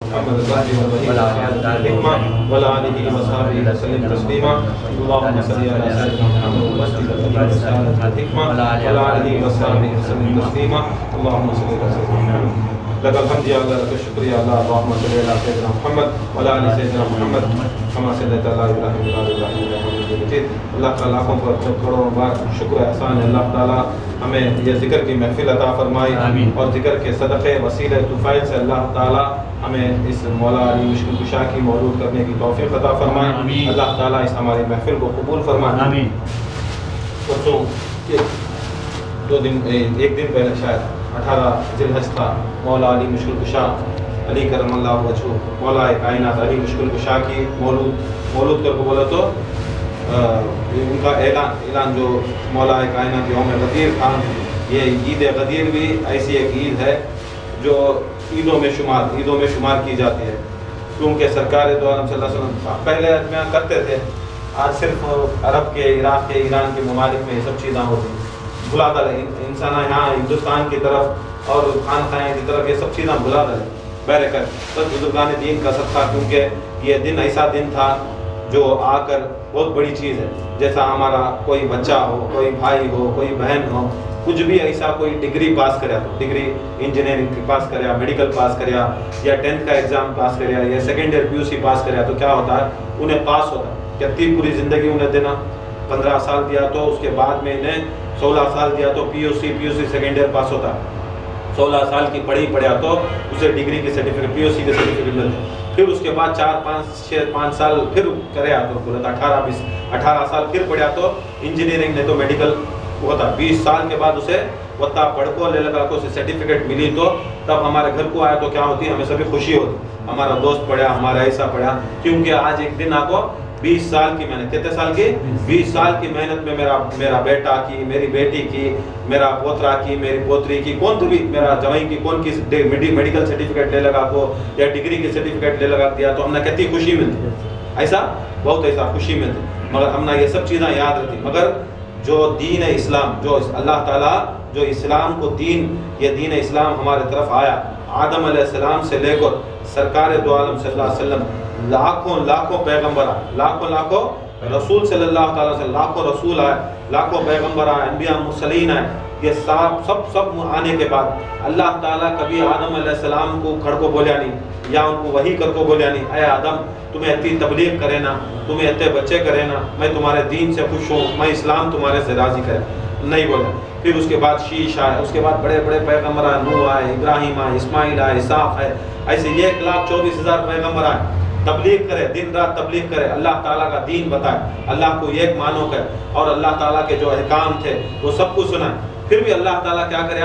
محمد الحكمة وعلى آله وصحبه وسلم تسليما. اللهم صل على سيدنا محمد الحكمة وعلى آله وصحبه وسلم تسليما. اللهم صل على سيدنا محمد. لك الحمد يا الله، لك الشكر يا الله. اللهم صل على سيدنا محمد وعلى آل سيدنا محمد كما صليت على إبراهيم وعلى آل إبراهيم إنك حميد مجيد. اللہ تعالیٰ پر کروڑوں بار شکر احسان ہے. اللہ تعالیٰ ہمیں یہ ذکر کی محفل عطا فرمائی اور ذکر کے صدقے وسیلہ طفیل سے اللہ تعالیٰ ہمیں اس مولا علی مشکل کشا کی مولود کرنے کی توفیق عطا فرمائے. اللہ تعالیٰ اس ہماری محفل کو قبول فرمائے. پرسوں ایک دن پہلے شاید 18 ذی الحج تھا. مولا علی مشکل کشا علی کرم اللہ وجہہ مولا کائنات علی مشکل کشا کی مولود کر کو بولا تو ان کا اعلان جو مولا کائنات یوم غدیر تھا. یہ عید غدیر بھی ایسی ایک عید ہے جو عیدوں میں شمار کی جاتی ہے، کیونکہ سرکار دو عالم صلی اللہ علیہ وسلم پہلے کرتے تھے. آج صرف عرب کے، عراق کے، ایران کے ممالک میں یہ سب چیزیں ہوتی ہیں. بلا دل انسان یہاں ہندوستان کی طرف اور خانقاہیں کی طرف یہ سب چیزیں بلا دل بہرکت سب بزرگان دین کا صدقہ، کیونکہ یہ دن ایسا دن تھا جو آ کر بہت بڑی چیز ہے. جیسا ہمارا کوئی بچہ ہو، کوئی بھائی ہو، کوئی بہن ہو، کچھ بھی ایسا کوئی ڈگری پاس کریا تو ڈگری انجینئرنگ پاس کریا، میڈیکل پاس کریا، یا 10th کا ایگزام پاس کریا، یا سیکنڈ ایئر PUC پاس کریا تو کیا ہوتا ہے؟ انہیں پاس ہوتا ہے. کتنی پوری زندگی انہیں دینا، 15 سال دیا تو اس کے بعد میں انہیں 16 سال دیا تو PUC سیکنڈ ایئر پاس ہوتا. 16 سال کی پڑھا تو اسے ڈگری کی سرٹیفکیٹ، PUC کے سرٹیفکیٹ ملتے. پھر اس کے بعد 4-5 سال پھر کریا تو بولتا 18 سال پھر پڑھا تو انجینئرنگ نہیں تو میڈیکل ہوتا. 20 سال کے بعد اسے وطا پڑھ کو لے لگا کو اسے سرٹیفکیٹ ملی تو تب ہمارے گھر کو آیا تو کیا ہوتی ہے؟ ہمیں سبھی خوشی ہوتی. ہمارا دوست پڑھا، ہمارا ایسا پڑھا، کیونکہ آج ایک دن آپ کو 20 سال کی محنت. کتنے سال کی؟ 20 سال کی محنت میں میرا بیٹا کی، میری بیٹی کی، میرا پوترا کی، میری پوتری کی، کون تو بھی میرا جوائی کی کون کی میڈیکل سرٹیفکیٹ لے لگا کو یا ڈگری کی سرٹیفکیٹ لے لگا دیا تو ہم نے کتنی خوشی ملتی. ایسا بہت ایسا خوشی ملتی. مگر ہم نے یہ سب چیزیں یاد رکھتی. مگر جو دین اسلام، جو اللہ تعالیٰ جو اسلام کو یہ دین اسلام ہمارے طرف آیا، آدم علیہ السلام سے لے کر سرکار دو عالم صلی اللہ علیہ وسلم، لاکھوں پیغمبر آئے، لاکھوں رسول صلی اللہ تعالیٰ سے لاکھوں رسول آئے، لاکھوں پیغمبر آئے، انبیاء مرسلین آئے. یہ سب آنے کے بعد اللہ تعالیٰ کبھی آدم علیہ السلام کو کھڑ کو بولیا نہیں، یا ان کو وحی کر کو بولیا نہیں، اے آدم تمہیں اتنی تبلیغ کرے نا، تمہیں اتنے بچے کرے نا، میں تمہارے دین سے خوش ہوں، میں اسلام تمہارے سے راضی کرے، نہیں بولا. پھر اس کے بعد شیش آئے، اس کے بعد بڑے پیغمبر آئے، نوح آئے، ابراہیم آئے، اسماعیل آئے، اسحاق ہے، ایسے 1,24,000 پیغمبر آئے. تبلیغ کرے، دن رات تبلیغ کرے، اللہ تعالیٰ کا دین بتائے، اللہ کو ایک مانو کرے، اور اللہ تعالیٰ کے جو احکام تھے وہ سب کو سنائے. پھر بھی اللہ تعالیٰ کیا کرے؟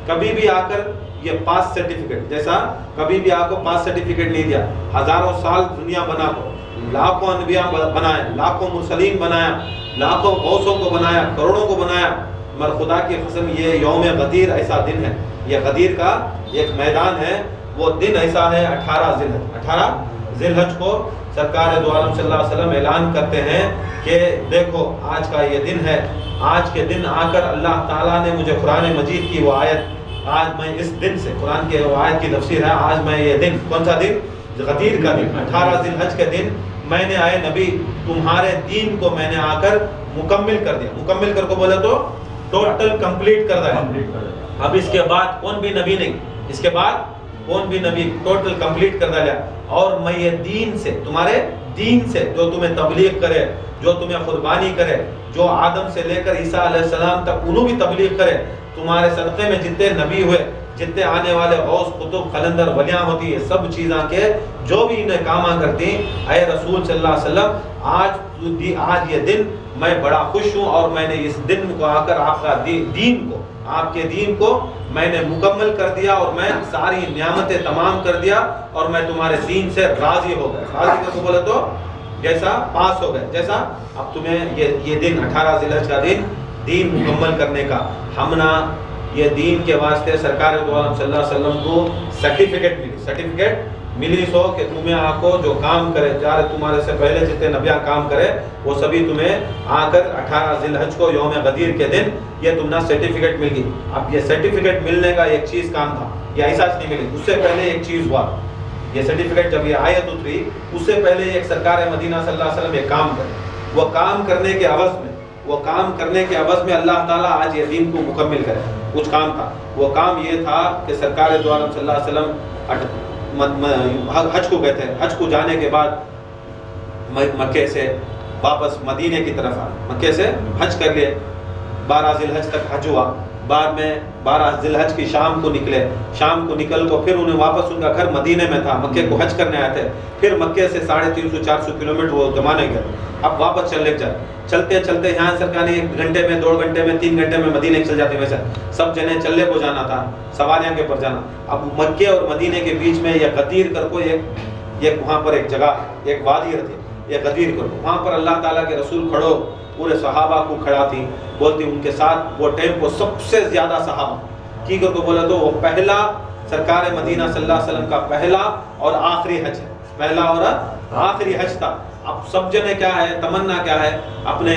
کبھی بھی آ کر یہ پاس سرٹیفکیٹ جیسا کبھی بھی آپ کو پاس سرٹیفکیٹ نہیں دیا. ہزاروں سال دنیا بنا کو، لاکھوں انبیاء بنائے، لاکھوں مرسلین بنایا، لاکھوں غوثوں کو بنایا، کروڑوں کو بنایا. مگر خدا کی قسم یہ یوم غدیر ایسا دن ہے، یہ غدیر کا ایک میدان ہے. وہ دن ایسا ہے 18 ذی الحج کو سرکار دو عالم صلی اللہ علیہ وسلم اعلان کرتے ہیں کہ دیکھو آج کا یہ دن ہے. آج کے دن آ کر اللہ تعالیٰ نے مجھے قرآن مجید کی وہ آیت، آج میں اس دن سے قرآن کے وہ آیت کی تفسیر ہے، آج میں یہ دن کون سا دن؟ غدیر کا دن، 18 ذی الحج کے دن میں نے آئے نبی تمہارے دین کو میں نے آ کر مکمل کر دیا. مکمل کر کو بولے تو ٹوٹل کمپلیٹ کر دیا. اب اس کے بعد کون بھی نبی نہیں، اس کے بعد کون بھی نبی ٹوٹل کمپلیٹ کر دیا. اور میں یہ دین سے، تمہارے دین سے جو تمہیں تبلیغ کرے، جو تمہیں قربانی کرے، جو آدم سے لے کر عیسیٰ علیہ السلام تک انہوں بھی تبلیغ کرے، تمہارے صدقے میں جتنے نبی ہوئے، جتنے آنے والے غوث قطب قلندر ولیاں ہوتی ہے، سب چیزاں کے جو بھی انہیں کام کرتی، اے رسول صلی اللہ علیہ وسلم آج یہ دن میں بڑا خوش ہوں، اور میں نے اس دن کو آ کر آپ کا دین کو، آپ کے دین کو میں نے مکمل کر دیا، اور میں ساری نعمتیں تمام کر دیا، اور میں تمہارے دین سے راضی ہو گیا. راضی کر کو بولے تو جیسا پاس ہو گئے. جیسا اب تمہیں یہ دن 18 ذی الحج کا دین مکمل کرنے کا، ہم نہ یہ دین کے واسطے سرکار دو عالم صلی اللہ علیہ وسلم کو سرٹیفکیٹ ملی سو کہ تمہیں آ کو جو کام کرے، تمہارے سے پہلے جتنے نبیاں کام کرے وہ سبھی تمہیں آ کر 18 ذی الحج کو یوم غدیر کے دن یہ تم نہ سرٹیفکیٹ مل گئی. اب یہ سرٹیفکیٹ ملنے کا ایک چیز کام تھا، یہ ایسا نہیں ملی. اس سے پہلے ایک چیز ہوا، یہ سرٹیفکیٹ جب یہ آیت اتری اس سے پہلے ایک سرکار مدینہ صلی اللہ علیہ وسلم ایک کام کرے، وہ کام کرنے کے عوض میں اللہ تعالیٰ آج یہ دین کو مکمل کرے. کچھ کام تھا، وہ کام یہ تھا کہ سرکار دو عالم صلی اللہ علیہ وسلم حج کو گئے تھے. حج کو جانے کے بعد مکے سے واپس مدینے کی طرف آئے، مکے سے حج کر لیے، 12 ذی الحج تک حج ہوا. بعد میں 12 ذی الحج کی شام کو نکلے، شام کو نکل کو پھر انہیں واپس ان کا گھر مدینے میں تھا، مکے کو حج کرنے آئے تھے. پھر مکے سے 350-400 کلومیٹر وہ زمانے گئے، اب واپس چلتے چلتے یہاں سرکار 1 گھنٹے میں 2 گھنٹے میں 3 گھنٹے میں مدینے چل جاتے. ویسے سب جنے چلے کو جانا تھا، سواریاں کے پر جانا. اب مکے اور مدینے کے بیچ میں یہ غدیر کر کو ایک وہاں پر ایک جگہ، ایک وادی رہتی، یہ غدیر کر کو، وہاں پر اللہ تعالیٰ کے رسول کھڑو، پورے صحابہ کو کھڑا تھی، بولتی ان کے ساتھ وہ ٹائم کو سب سے زیادہ صحابہ کی کر کو بولا تو وہ پہلا سرکار مدینہ صلی اللہ علیہ وسلم کا پہلا اور آخری حج ہے، پہلا اور آخری حج تھا. اب سب جنے کیا ہے، تمنا کیا ہے، اپنے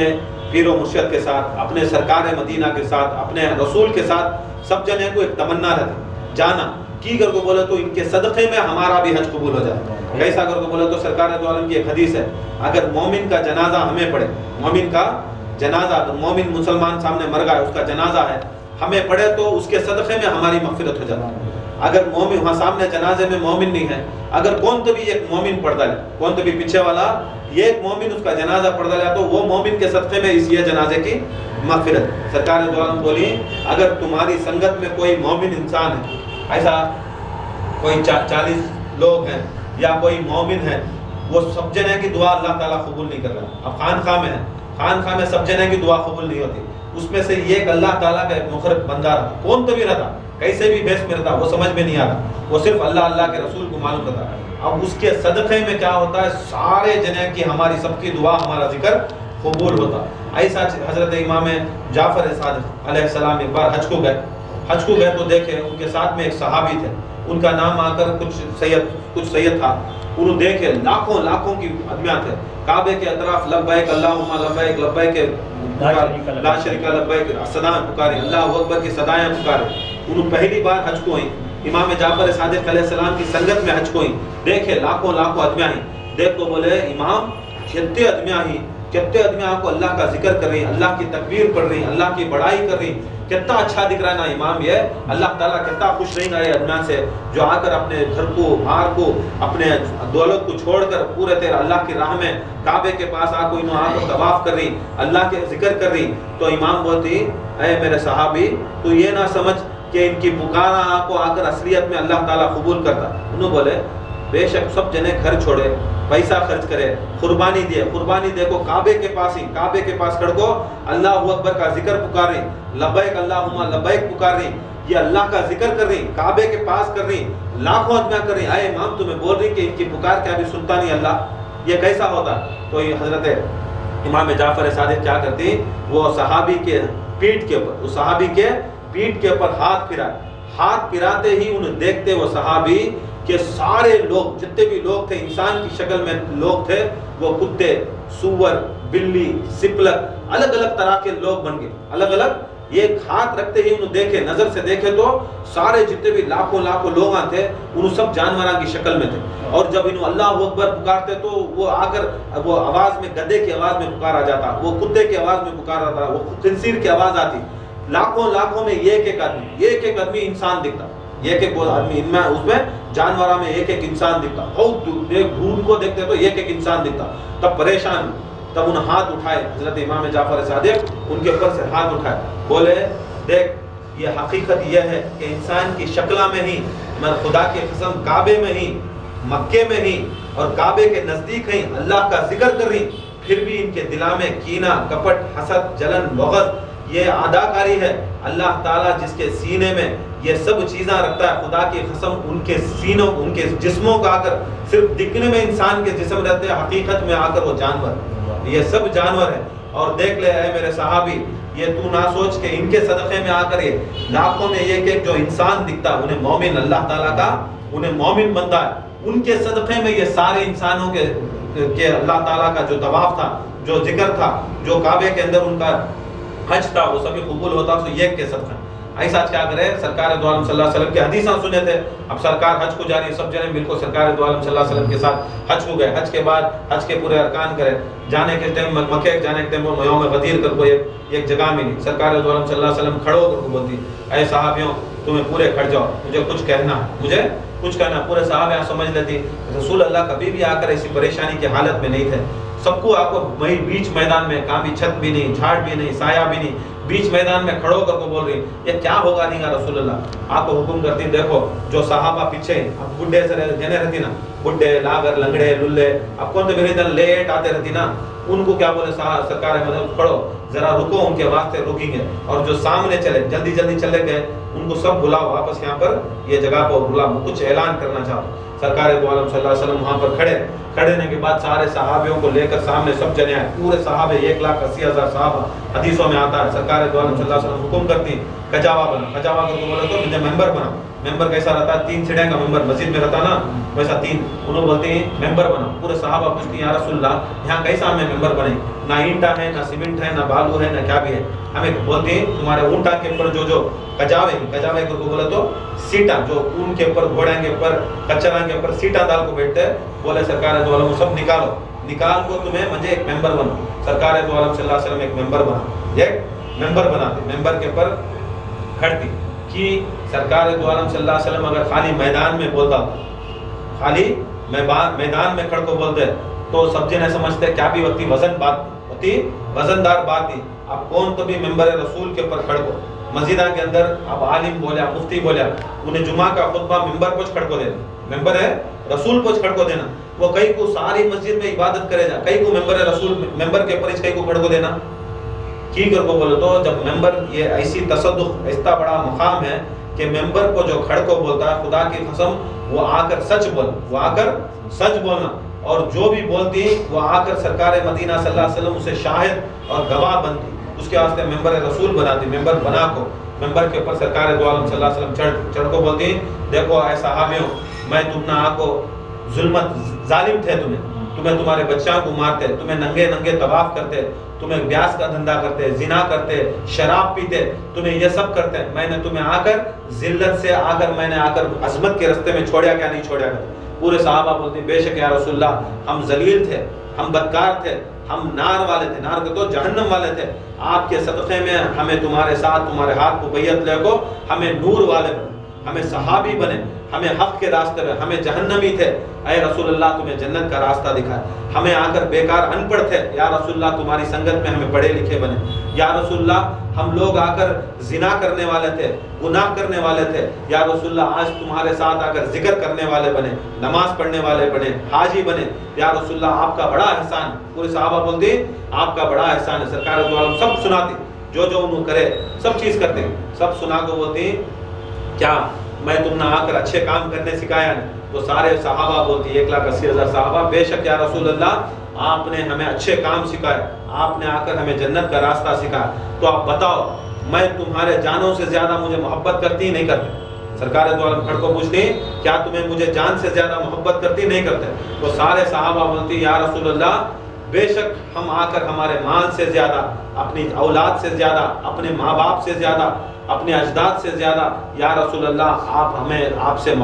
پیر و مرشد کے ساتھ، اپنے سرکار مدینہ کے ساتھ، اپنے رسول کے ساتھ سب جنے کو ایک تمنا رہتی جانا کی کر کو بولے تو ان کے صدقے میں ہمارا بھی حج قبول ہو جائے. کیسا کر کو بولے تو سرکار دو عالم کی ایک حدیث ہے، اگر مومن کا جنازہ ہمیں پڑے، مومن کا جنازہ، مومن مسلمان سامنے مر گیا، اس کا جنازہ ہے، ہمیں پڑے تو اس کے صدقے میں ہماری مغفرت ہو جاتی. اگر مومن وہاں سامنے جنازے میں مومن نہیں ہے، اگر کون تو بھی ایک مومن پڑھ ڈالے، کون تو بھی پیچھے والا یہ ایک مومن اس کا جنازہ پڑھ ڈالے تو وہ مومن کے صدقے میں اس یہ جنازے کی مغفرت. سرکار دو عالم بولی اگر تمہاری سنگت میں کوئی مومن انسان ہے، ایسا کوئی 40 لوگ ہیں یا کوئی مومن ہے، وہ سب جنے کی دعا اللہ تعالیٰ قبول نہیں کر رہا. اب خانقاہ میں ہے، خانقاہ میں سب جنے کی دعا قبول نہیں ہوتی، اس میں سے ایک اللہ تعالیٰ کا ایک مخرج بندہ رہتا، کون تو بھی رہتا، کیسے بھی بھیس میں رہتا، وہ سمجھ میں نہیں آتا، وہ صرف اللہ کے رسول کو معلوم رہتا. اب اس کے صدقے میں کیا ہوتا ہے، سارے جنے کی ہماری سب کی دعا، ہمارا ذکر قبول ہوتا. ایسا حضرت امام جعفر صادق علیہ السلام ایک بار حج کو گئے تو دیکھے ان کے ساتھ میں ایک صحابی تھے، ان کا نام آ کر کچھ سید تھا. انہوں دیکھے لاکھوں کی آدمیاں تھے، کعبے کے اطراف لبیک اللہم لبیک لبیک لا شریک لبیک صدائیں پکاری، اللہ اکبر کی صدائیں پکاری. انہوں پہلی بار حج کو ہوئی، امام جعفر صادق علیہ السلام کی سنگت میں حج کو ہوئی، دیکھے لاکھوں آدمیاں ہی، دیکھ کو بولے امام کتنے آدمیاں کو اللہ کا ذکر کر رہی، اللہ کی تکبیر پڑھ رہی، اللہ کی بڑائی کر رہی، کتنا اچھا دکھ رہا ہے نا امام. یہ اللہ تعالیٰ کتنا خوش نہیں رہے آدمیاں سے جو آ کر اپنے گھر کو، مار کو، اپنے دولت کو چھوڑ کر پورے تیرا اللہ کی راہ میں کعبے کے پاس آ کر طواف کر رہی، اللہ کے ذکر کر رہی. تو امام بولتی اے میرے صحابی تو یہ نہ سمجھ کہ ان کی پکارا کو آ کر اصلیت میں اللہ تعالیٰ قبول کرتا. انہوں بولے بے شک سب جنے گھر چھوڑے، پیسہ خرچ کرے، قربانی دے کو کعبے کے پاس کھڑ کو اللہ اکبر کا ذکر پکار رہی، لبیک اللہم لبیک پکار رہی، یہ اللہ کا ذکر کر رہی، کعبے کے پاس کر رہی، لاکھوں آدمیاں کر رہی. اے امام تمہیں بول رہی کہ ان کی پکار کیا بھی سنتا نہیں اللہ، یہ کیسا ہوتا؟ تو یہ حضرت امام جعفر صادق کیا کرتی، وہ صحابی کے پیٹھ کے اوپر ہاتھ پھراتے ہی انہیں دیکھتے وہ صحابی کہ سارے لوگ، جتنے بھی لوگ تھے انسان کی شکل میں لوگ تھے، وہ کتے، سور، بلی، سپلک، الگ طرح کے لوگ بن گئے. الگ ایک ہاتھ رکھتے ہی انہوں دیکھے، نظر سے دیکھے تو سارے جتنے بھی لاکھوں لوگ تھے انہوں سب جانوراں کی شکل میں تھے. اور جب انہوں اللہ اکبر پکارتے تو وہ آ کر وہ آواز میں گدے کی آواز میں پکارا جاتا، وہ کتے کی آواز میں پکارا جاتا، وہ خنزیر کی آواز آتی. لاکھوں میں ایک آدمی انسان دکھتا، ایک آدمی ان میں اس میں جانوراں میں ایک انسان دکھتا. بہت دور کو دیکھتے تو ایک انسان دکھتا. تب پریشان، تب انہوں ہاتھ اٹھائے، حضرت امام جعفر صادق ان کے اوپر سے ہاتھ اٹھائے، بولے دیکھ یہ حقیقت یہ ہے کہ انسان کی شکلہ میں ہی، میں خدا کی قسم کعبے میں ہی، مکے میں ہی اور کعبے کے نزدیک ہی اللہ کا ذکر کر رہی، پھر بھی ان کے دلا میں کینہ، کپٹ، حسد، جلن، بغض، یہ اداکاری ہے. اللہ تعالیٰ جس کے سینے میں یہ سب چیزیں رکھتا ہے، خدا کی قسم ان کے سینوں، ان کے جسموں کا آ کر صرف دکھنے میں انسان کے جسم رہتے ہیں، حقیقت میں آ کر وہ جانور، یہ سب جانور ہیں. اور دیکھ لے اے میرے صحابی، یہ تو نہ سوچ کہ ان کے صدقے میں آ کر یہ لاکھوں میں ایک جو انسان دکھتا، انہیں مومن اللہ تعالیٰ کا انہیں مومن بندہ ہے، ان کے صدقے میں یہ سارے انسانوں کے اللہ تعالیٰ کا جو طواف تھا، جو ذکر تھا، جو کعبے کے اندر ان کا حج تھا، وہ سبھی قبول ہوتا. سو ایک کے صدقہ ایسا کیا کرے سرکار دو عالم صلی اللہ علیہ وسلم کی حدیثاں سنے تھے. اب سرکار حج کو جا رہی ہے, سب جنے مل کو سرکار دو عالم صلی اللہ علیہ وسلم کے ساتھ حج کو گئے. حج کے بعد حج کے پورے ارکان کرے, جانے کے ٹائم مکے جانے کے ٹائم یوم غدیر کر کو ایک جگہ ملی. سرکار دو عالم صلی اللہ علیہ وسلم کھڑو ہو کر کو بولتی اے صحابیوں تمہیں پورے کھڑ جاؤ, مجھے کچھ کہنا ہے, مجھے کچھ کہنا. پورے صحابہ سمجھ لیتی رسول اللہ کبھی بھی آ کر ایسی پریشانی کی حالت میں نہیں تھے. سب کو آپ کو بیچ میدان میں, کہاں بھی چھت بھی نہیں, جھاڑ بھی نہیں, سایہ بھی نہیں, بیچ میدان میں کھڑو کر کو بول رہی یہ کیا ہوگا نہیں گا رسول اللہ. آپ کو حکم کرتی دیکھو جو صحابہ پیچھے اب بڈھے سے جنے رہتی نا, بڈھے لاگر لنگڑے للے اب کون تو میری لیٹ آتے رہتی نا, ان کو کیا بولے سرکار مطلب کھڑو ذرا رکو, ان کے واسطے رکیں گے. اور جو سامنے چلے جلدی جلدی چلے گئے ان کو سب بلاؤ واپس یہاں پر یہ جگہ پر بلاؤ, کچھ اعلان کرنا چاہو. سرکار دو عالم صلی اللہ علیہ وسلم وہاں پر کھڑے ہونے کے بعد سارے صحابیوں کو لے کر سامنے سب جنے آئے. پورے صحابے 1,80,000 صحابہ حدیثوں میں آتا ہے. سرکار دو عالم صلی اللہ علیہ وسلم حکم کرتی کجاوا بنا. کجاوا کو بولے تو مجھے ممبر بنا. ممبر کیسا رہتا ہے 3 سیڑھیاں کا ممبر مسجد میں رہتا نا ویسا 3. انہوں بولتے ہیں ممبر بنا. پورے صحابہ پوچھتے ہیں یا رسول اللہ یہاں کیسا ہمیں ممبر بنے, نہ اینٹا ہے نہ سیمنٹ ہے نہ بالو ہے نہ کیا بھی ہے. ہمیں بولتے ہیں تمہارے اونٹا کے اوپر جو کجاوے کو بولے تو سیٹا, جو اون کے اوپر گھوڑے کے اوپر کچرا کے اوپر سیٹا ڈال کو بیٹھتے ہیں. بولے سرکار دو عالم سب نکال کو تمہیں مجھے ایک ممبر بنا. سرکار دو عالم صلی اللہ علیہ وسلم ایک ممبر بنا, ایک ممبر بناتے. ممبر کے اوپر کھڑتی کہ سرکار دو عالم صلی اللہ علیہ وسلم اگر خالی میدان میں بولتا, خالی میدان میں کھڑ کو بولتے تو سب جنے سمجھتے کیا بھی وقتی وزندار بات تھی. اب کون تو بھی ممبر رسول کے اوپر کھڑ کو مسجدہ کے اندر اب عالم بولیا مفتی بولیا انہیں جمعہ کا خطبہ ممبر پوچھ کھڑ کو دینا, ممبر ہے رسول پوچھ کھڑ کو دینا. وہ کئی کو ساری مسجد میں عبادت کرے جا, کئی کو ممبر رسول ممبر کے اوپر اس کئی کو کھڑ کو دینا کی کر کو بولے تو جب ممبر یہ ایسی تصدق ایسا بڑا مقام ہے کہ ممبر کو جو کھڑ کو بولتا ہے خدا کی قسم وہ آ کر سچ بولنا اور جو بھی بولتی وہ آ کر سرکار مدینہ صلی اللہ علیہ وسلم اسے شاہد اور گواہ بنتی. اس کے واسطے ممبر رسول بناتی. ممبر بنا کو ممبر کے اوپر سرکار دو عالم صلی اللہ علیہ وسلم چڑھ کو بولتی دیکھو اے صحابیوں میں تم نہ آ کو ظالم تھے, تمہیں تمہارے بچوں کو مارتے, تمہیں ننگے طواف کرتے, تمہیں بیاس کا دھندا کرتے, زنا کرتے, شراب پیتے, تمہیں یہ سب کرتے. میں نے تمہیں آ کر ذلت سے میں نے آ کر عظمت کے رستے میں چھوڑیا کیا نہیں چھوڑیا کر. پورے صحابہ بولتے بے شک یا رسول اللہ ہم ذلیل تھے, ہم بدکار تھے, ہم نار والے تھے, نار کے تو جہنم والے تھے. آپ کے صدقے میں ہمیں تمہارے ساتھ تمہارے ہاتھ کو بیعت لے کو ہمیں نور والے بنے, ہمیں صحابی بنے, ہمیں حق کے راستے میں, ہمیں جہنمی تھے. اے رسول اللہ تمہیں جنت کا راستہ دکھائے. ہمیں آ کر بیکار ان پڑھ تھے, یا رسول اللہ تمہاری سنگت میں ہمیں پڑھے لکھے بنے. یا رسول اللہ ہم لوگ آ کر زنا کرنے والے تھے, گناہ کرنے والے تھے. یا رسول اللہ آج تمہارے ساتھ آ کر ذکر کرنے والے بنے, نماز پڑھنے والے بنے, حاجی بنے. یا رسول اللہ آپ کا بڑا احسان. پورے صحابہ بولتے آپ کا بڑا احسان ہے. سرکار دو عالم سب سناتی, جو انہوں کرے سب چیز کرتے, سب سنا کو بولتی کیا میں تم نے آ کر اچھے کام کرنے سکھایا نہیں. تو سارے صحابہ بولتی 1,80,000 صحابہ بے شک یا رسول اللہ آپ نے ہمیں اچھے کام سکھائے, آپ نے آ کر ہمیں جنت کا راستہ سکھایا. تو آپ بتاؤ میں تمہارے جانوں سے زیادہ مجھے محبت کرتی نہیں کرتے. سرکار دو عالم کھڑ کو پوچھتی کیا تمہیں مجھے جان سے زیادہ محبت کرتی نہیں کرتے. تو سارے صحابہ بولتی یا رسول اللہ بے شک ہم آ کر ہمارے مال سے زیادہ, اپنی اولاد سے زیادہ, اپنے ماں باپ سے زیادہ, اپنے اجداد سے زیادہ یا رسول اللہ آپ سے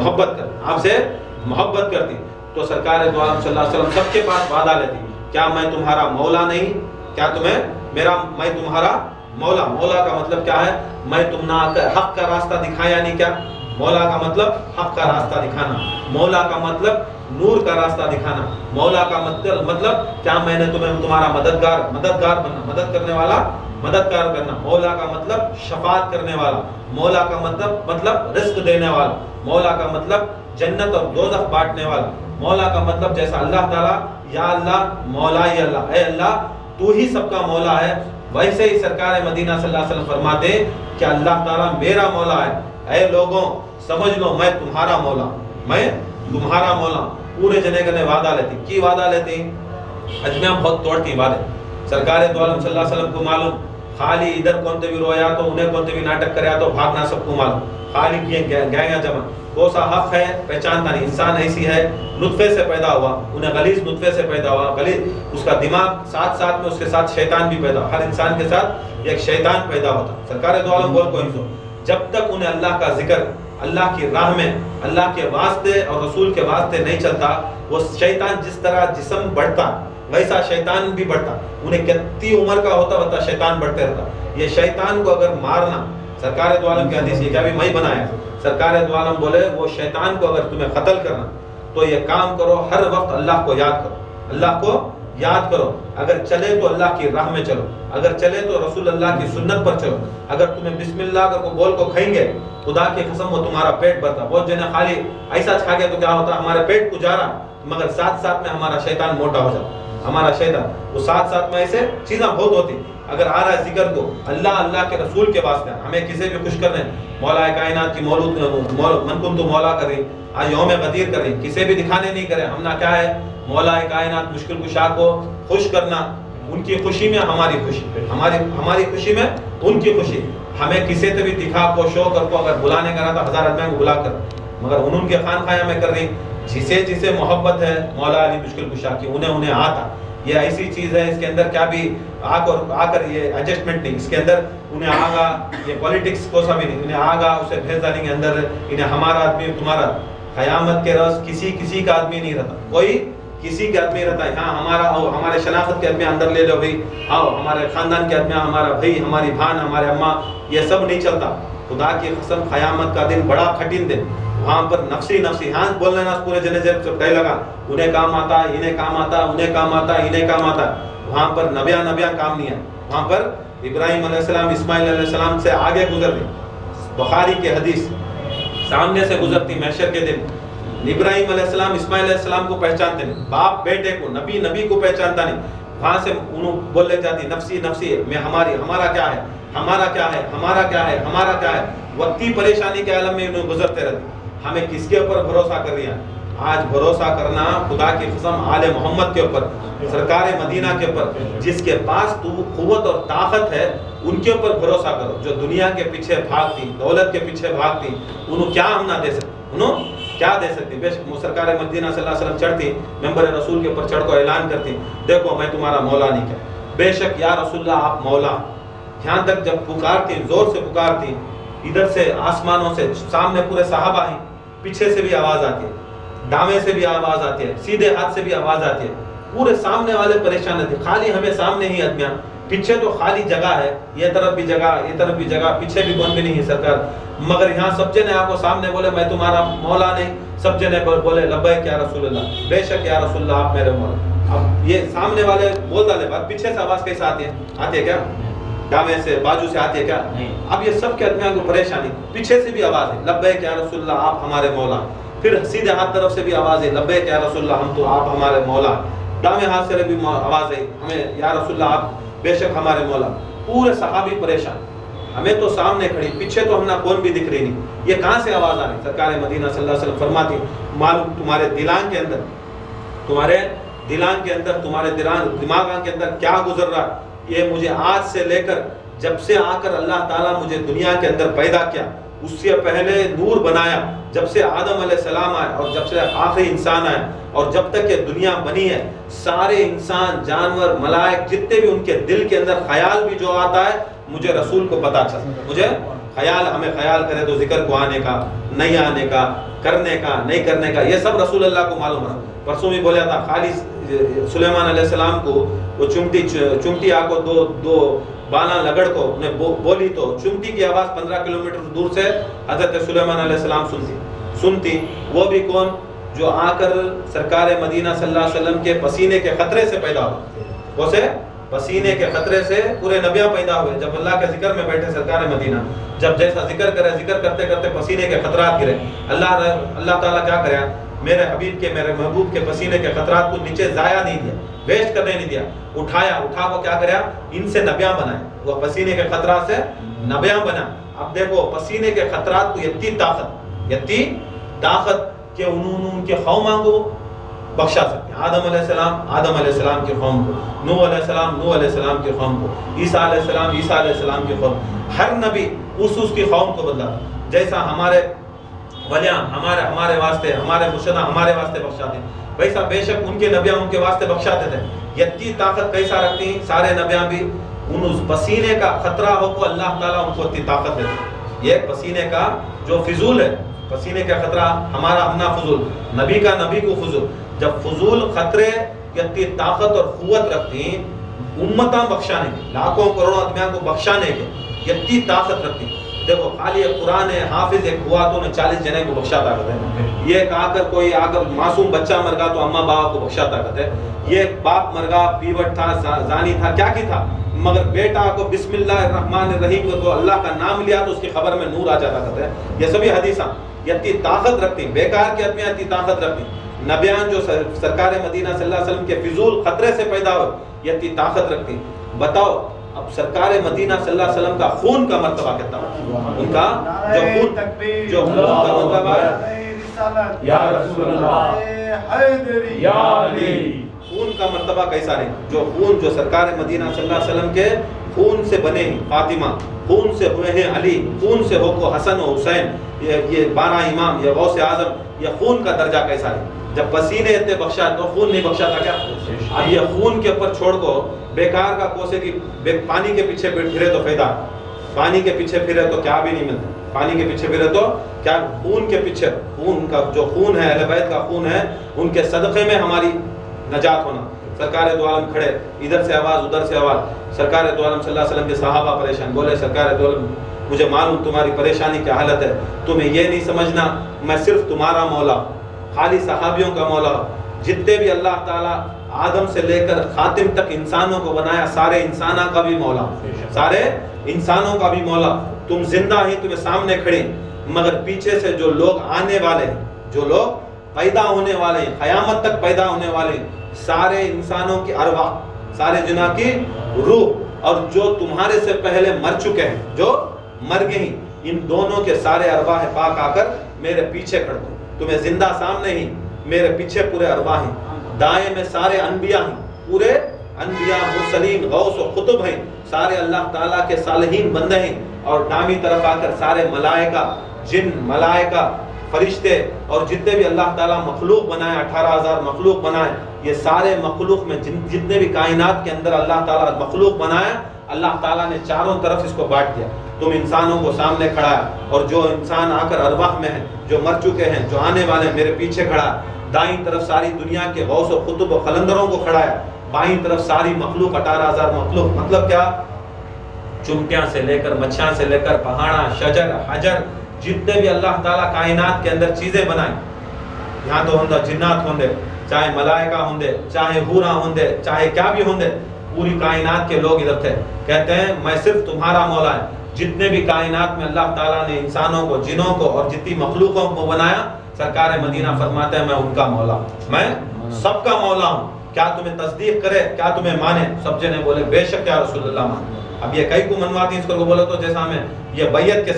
محبت کرتی. تو سرکار دو عالم صلی اللہ علیہ وسلم سب کے پاس وعدہ لیتی کیا میں تمہارا مولا نہیں, کیا میں تمہارا مولا کا مطلب کیا ہے, میں تم نہ آ کر حق کا راستہ دکھایا نہیں. کیا مولا کا مطلب حق کا راستہ دکھانا, مولا کا مطلب نور کا راستہ دکھانا, مولا کا مطلب کیا میں نے تمہیں تمہارا مددگار بننا, مدد کرنے والا, مددگار کرنا. مولا کا مطلب شفاعت کرنے والا, مولا کا مطلب رزق دینے والا, مولا کا مطلب جنت اور دوزخ بانٹنے والا, مولا کا مطلب جیسا اللہ تعالیٰ یا اللہ مولا ہی اللہ, اے اللہ تو ہی سب کا مولا ہے, ویسے ہی سرکار مدینہ صلی اللہ علیہ وسلم فرماتے کہ اللہ تعالیٰ میرا مولا ہے. اے لوگوں سمجھ لو میں تمہارا مولا. پورے جنے گنے وعدہ لیتی. کی وعدہ لیتی اجمیاں بہت توڑتی وعدے. سرکار دو عالم صلی اللہ علیہ وسلم کو معلوم خالی ادھر کونتے بھی رویا تو انہیں کونتے بھی ناٹک کریا تو بھاگنا سب کو معلوم. خالی گیا جمع کوسا حق ہے پہچانتا نہیں. انسان ایسی ہے نطفے سے پیدا ہوا, انہیں غلیظ نطفے سے پیدا ہوا, غلیظ اس کا دماغ ساتھ میں اس کے ساتھ شیطان بھی پیدا, ہر انسان کے ساتھ ایک شیطان پیدا ہوتا. سرکار دو عالم بول کوئی سو جب تک انہیں اللہ کا ذکر اللہ کی راہ میں اللہ کے واسطے اور رسول کے واسطے نہیں چلتا، وہ شیطان جس طرح جسم بڑھتا ویسا شیطان بھی بڑھتا، انہیں کتنی عمر کا ہوتا شیطان بڑھتے رہتا۔ یہ شیطان کو اگر مارنا، سرکار دو عالم کی حدیث یہ کیا بھی میں بنایا، سرکار دو عالم بولے وہ شیطان کو اگر تمہیں قتل کرنا تو یہ کام کرو، ہر وقت اللہ کو یاد کرو، اللہ کو یاد کرو، اگر چلے تو اللہ کی راہ میں چلو، اگر چلے تو رسول اللہ کی سنت پر چلو، اگر تمہیں بسم اللہ اگر کو بول کو کھائیں گے خدا کی قسم وہ تمہارا پیٹ بھرتا۔ بہت جنے خالی ایسا کھا گیا تو کیا ہوتا، ہمارے پیٹ کو جا رہا، مگر ساتھ ساتھ میں ہمارا شیطان موٹا ہو جاتا، ہمارا شیطان وہ ساتھ میں ایسے چیزیں بہت ہوتی۔ اگر آ رہا ہے ذکر کو اللہ کے رسول کے واسطے، ہمیں کسی بھی خوش کرنے، مولا کائنات کی مولود من کنت مولا کر رہی، آج یوم غدیر کر رہی، کسی بھی دکھانے نہیں کرے، ہم نہ کیا ہے مولا کائنات مشکل کشا کو خوش کرنا، ان کی خوشی میں ہماری خوشی، ہماری خوشی میں ان کی خوشی۔ ہمیں کسی سے بھی دکھا کو شو کر کو اگر بلانے کا رہا تو 1000 آدمیوں کو بلا کر، مگر انہوں کے خانخواہ میں کر رہی، جسے محبت ہے مولا علی مشکل کشا کی انہیں آتا۔ یہ ایسی چیز ہے اس کے اندر کیا بھی آ کر یہ ایڈجسٹمنٹ نہیں، اس کے اندر انہیں آگا یہ پولیٹکس کو سا بھی نہیں، انہیں آگا اسے بھیج ڈالیں گے اندر، انہیں ہمارا آدمی تمہارا، قیامت کے روز کسی کا آدمی نہیں رہتا، کوئی کسی کے آدمی رہتا ہے، ہاں ہمارے شناخت کے آدمی اندر لے لو بھائی، ہاں ہمارے خاندان کے آدمی، ہمارا بھائی، ہماری بہن، ہمارے اماں، یہ سب نہیں چلتا۔ خدا کی قسم قیامت کا دن بڑا کٹھن دن، وہاں پر نفسی ہاں بول لینا پورے جنے جب ڈے لگا، انہیں کام آتا، انہیں کام آتا، انہیں کام آتا، انہیں کام آتا، وہاں پر نبیاں کام نہیں ہے، وہاں پر ابراہیم علیہ السلام اسماعیل علیہ السلام سے آگے گزرتے، بخاری کی حدیث سامنے سے گزرتی محشر کے دن، ابراہیم علیہ السلام اسماعیل علیہ السلام کو پہچانتے نہیں، باپ بیٹے کو، نبی کو پہچانتا نہیں، وہاں سے انہوں بولنے جاتی نفسی میں ہمارا کیا ہے، وقتی پریشانی کے عالم میں انہوں گزرتے رہتے۔ ہمیں کس کے اوپر بھروسہ کر رہی ہے؟ آج بھروسہ کرنا خدا کی قسم آل محمد کے اوپر، سرکار مدینہ کے اوپر، جس کے پاس قوت اور طاقت ہے ان کے اوپر بھروسہ کرو۔ جو دنیا کے پیچھے بھاگتی، دولت کے پیچھے بھاگتی، انہوں کیا ہم نہ دے سکتے، انہوں کیا دے سکتی؟ بے شک سرکار مدینہ صلی اللہ علیہ وسلم چڑھتی، ممبر رسول کے اوپر چڑھ کو اعلان کرتی، دیکھو میں تمہارا مولا نہیں کہا، بے شک یا رسول اللہ آپ مولا۔ یہاں تک جب پکارتی، زور سے پکارتی، ادھر سے آسمانوں سے سامنے پورے صحابہ ہیں، پیچھے سے بھی آواز آتی ہے، دامے سے بھی آواز آتی ہے، سیدھے ہاتھ سے بھی آواز آتی ہے، پورے سامنے والے پریشان تھے، خالی ہمیں سامنے ہی آدمیاں، پیچھے تو خالی جگہ ہے، یہ طرف بھی جگہ، پیچھے بھی کون بھی نہیں ہے سرکار، مگر یہاں سب جنے آپ کو سامنے بولے میں تمہارا مولا نہیں، سب جنے بولے لبیک یا رسول اللہ، بے شک یا رسول اللہ آپ میرے مولا۔ اب یہ سامنے والے بول ڈالے بات، پیچھے سے آواز کیسے آتی ہے کیا؟ دامے سے، بازو سے آتی ہے کیا؟ اب یہ سب کے آدمیاں کو پریشانی، پیچھے سے بھی آواز ہے لبیک یا رسول اللہ آپ ہمارے مولا، پھر سیدھے ہاتھ طرف سے بھی آواز ہے لبیک یا رسول اللہ ہم تو آپ ہمارے مولا، دامے ہاتھ سے بھی آواز ہے ہمیں یا رسول اللہ آپ بے شک ہمارے مولا۔ پورے صحابی پریشان، ہمیں تو سامنے کھڑی، پیچھے تو ہمیں کون بھی دکھ رہی نہیں، یہ کہاں سے آواز آ رہی؟ سرکار مدینہ صلی اللہ علیہ وسلم فرماتی معلوم تمہارے دلان کے اندر، تمہارے دماغ کے اندر کیا گزر رہا، یہ مجھے آج سے لے کر جب سے آ کر اللہ تعالیٰ مجھے دنیا کے اندر پیدا کیا، اس سے پہلے نور بنایا، جب سے آدم علیہ السلام آئے اور جب سے آخری انسان آئے اور جب تک یہ دنیا بنی ہے، سارے انسان، جانور، ملائک، جتنے بھی ان کے دل کے اندر خیال بھی جو آتا ہے مجھے رسول کو پتا چلا، مجھے خیال، ہمیں خیال کرے تو ذکر کو آنے کا، نہیں آنے کا، کرنے کا، نہیں کرنے کا، یہ سب رسول اللہ کو معلوم ہے۔ پرسوں بھی بولا تھا خالی سلیمان علیہ السلام کو وہ چمٹی آ کو دو بالا لگڑ کو انہیں بولی تو چمٹی کی آواز 15 کلومیٹر دور سے حضرت سلیمان علیہ السلام سنتی، وہ بھی کون؟ جو آ کر سرکار مدینہ صلی اللہ علیہ وسلم کے پسینے کے خطرے سے پیدا ہوئے، وہ سے پسینے کے خطرے سے پورے نبیاں پیدا ہوئے، جب اللہ کے ذکر میں بیٹھے سرکار مدینہ، جب جیسا ذکر کرتے کرتے پسینے کے خطرات گرے، اللہ تعالیٰ کیا کرے، میرے حبیب کے، میرے محبوب کے پسینے کے خطرات کو نیچے ضائع نہیں دیا، ویسٹ کرنے نہیں دیا، اٹھا کو کیا کریا، ان سے نبیاں بنائے، وہ پسینے کے خطرات سے نبیاں بنا۔ اب دیکھو پسینے کے خطرات کو اتنی طاقت کہ انہوں نے ان کے قوموں کو بخشا سکتے ہیں، آدم علیہ السلام کی قوم کو، نوح علیہ السلام کی قوم کو، عیسیٰ علیہ السلام کی قوم، ہر نبی اس کی قوم کو بدلا، جیسا ہمارے ولیاں ہمارے واسطے، ہمارے مرشدہ ہمارے واسطے بخشاتے ہیں، ویسا بے شک ان کے نبیاں ان کے واسطے بخشاتے تھے۔ یتی طاقت کیسا رکھتی ہیں سارے نبیاں بھی، ان اس پسینے کا خطرہ ہو کو اللہ تعالیٰ ان کو اتنی طاقت دیتے، یہ پسینے کا جو فضول ہے، پسینے کا خطرہ ہمارا اپنا فضول، نبی کا نبی کو فضول. جب فضول خطرے اتنی طاقت اور قوت رکھتی ہیں امتاں بخشانے کی، لاکھوں کروڑوں آدمیاں کو بخشانے کے اتنی طاقت رکھتی. دیکھو خالی قرآن حافظ ایک ہوا تو انہیں 40 جنے کو بخشا طاقت ہے. یہ کوئی آ کر معصوم بچہ مر گا تو اماں باپ کو بخشا طاقت ہے. یہ باپ مر گا، پیوٹ تھا، زانی تھا، کیا کی تھا، مگر بیٹا کو بسم اللہ الرحمن الرحیم کو اللہ کا نام لیا تو اس کی خبر میں نور آ جاتا ہے. یہ سبھی حدیثاں یہ اتنی طاقت رکھتی، بیکار کی آدمیاں اتنی طاقت رکھتی. نبیان جو سرکار مدینہ صلی اللہ علیہ وسلم کے فضول خطرے سے پیدا ہوئے یہ اتنی طاقت رکھتی. بتاؤ اب سرکار مدینہ صلی اللہ علیہ وسلم کا خون کا مرتبہ کتنا ہے؟ ان کا جو خون کا مرتبہ ہے یا رسول اللہ یا علی، خون کا مرتبہ کیسا نہیں؟ جو خون جو سرکار مدینہ صلی اللہ علیہ وسلم کے خون سے بنے ہیں فاطمہ، خون سے ہوئے ہیں علی، خون سے ہو کو حسن و حسین، یہ 12 امام، یہ غوث اعظم، یہ خون کا درجہ کیسا نہیں؟ جب پسینے اتنے بخشا تو خون نہیں بخشا تھا کیا؟ اب یہ خون کے اوپر چھوڑ کو بیکار کا کوسے کی پانی کے پیچھے پھرے تو فائدہ، پانی کے پیچھے پھرے تو کیا بھی نہیں ملتا. پانی کے پیچھے پھرے تو کیا؟ خون کے پیچھے، خون کا جو خون ہے اہل بیت کا خون ہے، ان کے صدقے میں ہماری نجات ہونا. سرکار دو عالم کھڑے، ادھر سے آواز ادھر سے آواز. سرکار دو عالم صلی اللہ علیہ وسلم کے صحابہ پریشان، بولے سرکار دو عالم مجھے معلوم تمہاری پریشانی کیا حالت ہے، تمہیں یہ نہیں سمجھنا میں صرف تمہارا مولا، خالی صحابیوں کا مولا. جتنے بھی اللہ تعالیٰ آدم سے لے کر خاتم تک انسانوں کو بنایا، سارے انسانوں کا بھی مولا، سارے انسانوں کا بھی مولا. تم زندہ ہی تمہیں سامنے کھڑے، مگر پیچھے سے جو لوگ آنے والے ہیں، جو لوگ پیدا ہونے والے ہیں، قیامت تک پیدا ہونے والے ہیں، سارے انسانوں کی ارواح، سارے جناح کی روح، اور جو تمہارے سے پہلے مر چکے ہیں، جو مر گئے ہیں، ان دونوں کے سارے ارواح پاک آ کر میرے پیچھے کھڑ دو. تمہیں زندہ سامنے ہی، میرے پیچھے پورے ارواح ہیں. دائیں میں سارے انبیاء ہیں، پورے انبیاء، مرسلین، غوث و قطب ہیں، سارے اللہ تعالیٰ کے صالحین بندے ہیں. اور دامی طرف آ کر سارے ملائکہ، جن، ملائکہ، فرشتے اور جتنے بھی اللہ تعالیٰ مخلوق بنائے، 18,000 مخلوق بنائے، یہ سارے مخلوق میں جتنے بھی کائنات کے اندر اللہ تعالیٰ مخلوق بنایا، اللہ تعالیٰ نے چاروں طرف اس کو بانٹ دیا. تم انسانوں کو سامنے کھڑا ہے، اور جو انسان آ کر ارواح میں ہیں، جو مر چکے ہیں، جو آنے والے ہیں، میرے پیچھے کھڑا ہے. دائیں طرف ساری دنیا کے غوث و قطب و قلندروں کو کھڑا ہے، بائیں طرف ساری مخلوق، 18,000 مخلوق. مطلب کیا؟ چمٹیاں سے لے کر، مچھیاں سے لے کر، پہاڑاں، شجر، حجر، جتنے بھی اللہ تعالیٰ کائنات کے اندر چیزیں بنائیں، یہاں تو ہوندے جنات ہوندے، چاہے ملائکہ ہوندے، چاہے حوراں ہوندے، چاہے کیا بھی ہوندے، پوری کائنات کے لوگ ادھر تھے. کہتے ہیں میں صرف تمہارا مولا ہے. جتنے بھی کائنات میں اللہ تعالیٰ نے انسانوں کو، جنوں کو اور جتنی مخلوقوں کو بنایا، سرکار مدینہ فرماتے ہیں میں ان کا مولا ہوں، میں سب کا مولا ہوں. کیا تمہیں تصدیق کرے، کیا تمہیں مانے؟ سب جنے بولے بے شک یا رسول اللہ مان. اب یہ کئی کو منواتی ہیں اس کو بولے تو جیسا ہمیں یہ بیعت کے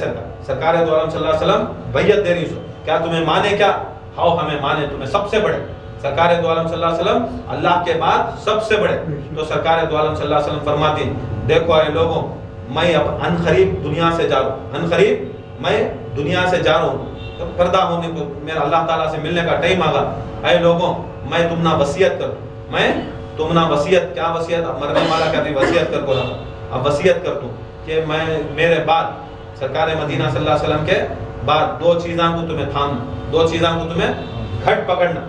سرکار دو عالم صلی اللہ علیہ وسلم بیعت دے رہی سو، کیا تمہیں مانے؟ کیا ہاؤ ہمیں مانے، تمہیں سب سے بڑے سرکار دو عالم صلی اللہ علیہ وسلم اللہ کے بعد سب سے بڑے. تو سرکار دو عالم صلی اللہ علیہ وسلم فرماتی ہیں دیکھو اے لوگوں، میں اب ان قریب دنیا سے جا رہا ہوں، ان قریب میں دنیا سے جا رہا ہوں، تو پردہ ہونے کو میرا اللہ تعالیٰ سے ملنے کا ٹائم آگا. اے لوگوں میں تم نہ وصیت کروں، میں تم نہ وصیت، کیا وصیت؟ اب مرنے والا کہتے وصیت کر کو رہا، اب وصیت کر دوں کہ میں میرے بعد سرکار مدینہ صلی اللہ علیہ وسلم کے بعد 2 چیزاں کو تمہیں تھام، 2 چیزاں کو تمہیں گھٹ پکڑنا.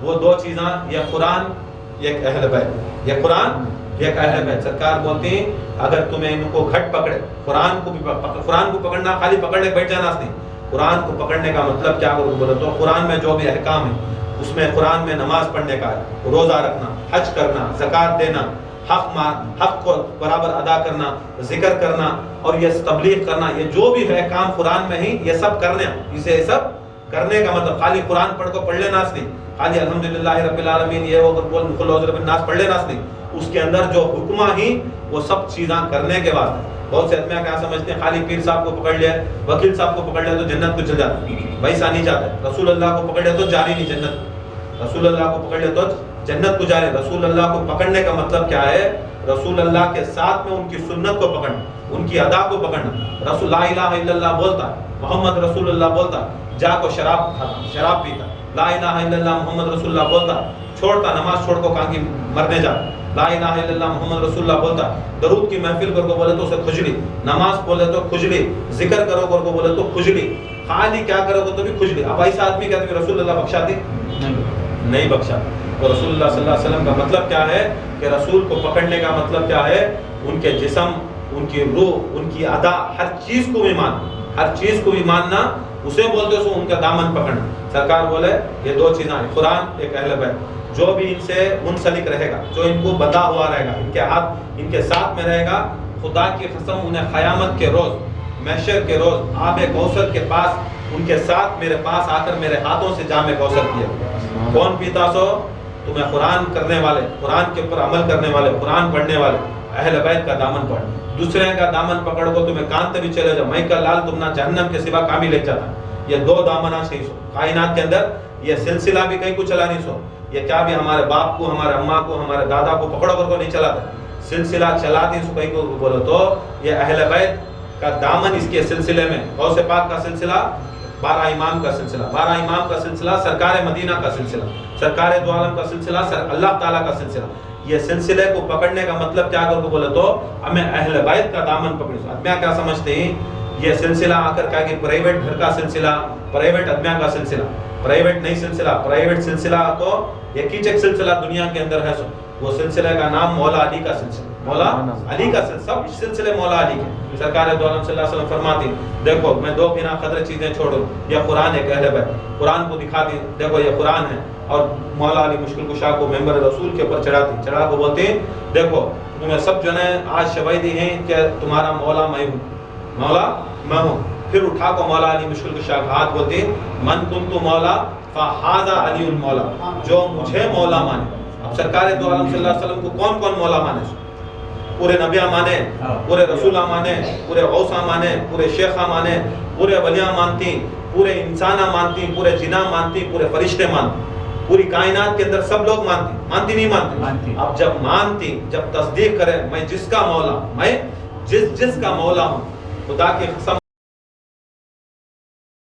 وہ 2 چیزاں، یہ قرآن، یہ اہل بیت، یہ قرآن، یہ اہل بیت. سرکار بولتی ہیں اگر تمہیں ان کو گھٹ پکڑے، قرآن کو بھی قرآن کو پکڑنا، خالی پکڑنے بیٹھ جانا نہیں. قرآن کو پکڑنے کا مطلب کیا بولے تو قرآن میں جو بھی احکام ہے اس میں قرآن میں نماز پڑھنے کا ہے، روزہ رکھنا، حج کرنا، زکوٰۃ دینا، حق کو برابر ادا کرنا، ذکر کرنا اور یہ تبلیغ کرنا، یہ جو بھی ہے کام قرآن میں ہی یہ سب کرنے. اسے سب کرنے کا مطلب خالی قرآن پڑھ کو پڑھ لینا نہیں، خالی الحمدللہ رب العالمین یہ وہ قل اعوذ برب الناس پڑھ لینا نہیں. اس کے اندر جو حکمہ ہی وہ سب چیزاں کرنے کے بعد. بہت سے آدمی کیا سمجھتے ہیں خالی پیر صاحب کو پکڑ لیا، وکیل صاحب کو پکڑ لیا تو جنت کو چل جاتا، ویسا نہیں چاہتے. رسول اللہ کو پکڑ لیا تو جاری نہیں جنت، رسول اللہ کو پکڑ لیا تو جنت کو جاری. رسول اللہ کو پکڑنے کا مطلب کیا ہے؟ رسول اللہ کے ساتھ میں ان کی سنت کو پکڑنا، ان کی ادا کو پکڑنا. رسول لا الہ الا اللہ بولتا، محمد رسول اللہ بولتا، جا کو شراب پیتا، لا الہ الا اللہ محمد رسول اللہ بولتا، چھوڑتا, نماز چھوڑ کو کہا کہ مرنے جا, لا الہ الا اللہ محمد رسول اللہ بولتا, درود کی محفل کر کو بولے تو اسے کھجلی, نماز بولے تو کھجلی, ذکر کرو کر کو بولے تو کھجلی, خالی کیا کرو گے تو بھی کھجلی. اب ایسا آدمی کہتے ہیں رسول اللہ بخشا دی, نہیں بخشا. تو رسول اللہ صلی اللہ علیہ وسلم کا مطلب کیا ہے کہ رسول کو پکڑنے کا مطلب کیا ہے, ان کے جسم, ان کی روح, ان کی ادا, ہر چیز کو بھی ماننا, ہر چیز کو بھی ماننا, اسے بولتے سو ان کا دامن پکڑنا. سرکار بولے یہ دو چیزیں, قرآن, ایک اہل بیت, جو بھی ان سے منسلک رہے گا, جو ان کو بندھا ہوا رہے گا, ان کے ہاتھ, ان کے ساتھ میں رہے گا, خدا کی قسم انہیں قیامت کے روز, محشر کے روز, آب کوثر کے پاس, ان کے ساتھ میرے پاس آ کر میرے ہاتھوں سے جام کوثر کیا. کون پیتا سو؟ تمہیں قرآن کرنے والے, قرآن کے اوپر عمل کرنے والے, قرآن پڑھنے والے, اہل بیت کا دامن پڑھ. دوسرے کا دامن پکڑ کو تمہیں کانتے بھی چلے جاؤ, میں کا لال تم نہ جہنم کے سوا کام ہی لے جاتا. یہ دو دامنہ صحیح سو کائنات کے اندر, یہ سلسلہ بھی کہیں کو چلا نہیں سو. یہ کیا بھی ہمارے باپ کو, ہمارے اماں کو, ہمارے دادا کو پکڑو کر کو نہیں چلاتا, سلسلہ چلاتی سو کہیں کو بولو تو یہ اہل بیت کا دامن. اس کے سلسلے میں غوث پاک کا سلسلہ, 12 امام کا سلسلہ, 12 امام کا سلسلہ, سرکار مدینہ کا سلسلہ, سرکار دو عالم کا سلسلہ, اللہ تعالیٰ کا سلسلہ. یہ سلسلے کو پکڑنے کا مطلب کیا کر کو بولے تو ہمیں اہل بیت کا دامن پکڑے. ادمیہ کیا سمجھتے ہیں, یہ سلسلہ آ کر کہا کہ پرائیویٹ گھر کا سلسلہ, پرائیویٹ ادمیہ کا سلسلہ, پرائیویٹ نہیں سلسلہ, پرائیویٹ سلسلہ تو ایک ہی سلسلہ دنیا کے اندر ہے. سو وہ سلسلے کا نام مولا علی کا سلسلہ, مولا علی کا سلسلہ, سب سلسلے مولا علی کے. سرکار دو عالم صلی اللہ علیہ وسلم فرماتی, دیکھو میں دو بنا قدر چیزیں چھوڑوں, یہ قرآن ایک اہل بیت, قرآن کو دکھاتی, دیکھو یہ قرآن ہے, اور مولا علی مشکل کشا کو ممبر رسول کے اوپر چڑھاتی, چڑھا کو بولتی دیکھو تمہیں سب جو ہے آج شوائدی ہیں کہ تمہارا مولا میں ہوں, مولا میں ہوں. پھر اٹھا کو مولا علی مشکل کشا کا ہاتھ بولتی, من کنت مولا فہذا علی المولا, جو مجھے مولا مانے. اب سرکار دو عالم صلی اللہ علیہ وسلم کو کون کون مولا مانے؟ پورے نبیاں مانے, پورے رسولہ مانے, پورے غوثہ مانے, پورے شیخہ مانے, پورے ولیاں مانتی, پورے انسانہ مانتی, پورے جنہ مانتی, پورے فرشتے مانتی, پوری کائنات کے اندر سب لوگ مانتی, مانتی نہیں مانتی. اب جب مانتی, جب تصدیق کرے, میں جس کا مولا, میں جس کا مولا ہوں, خدا کی قسم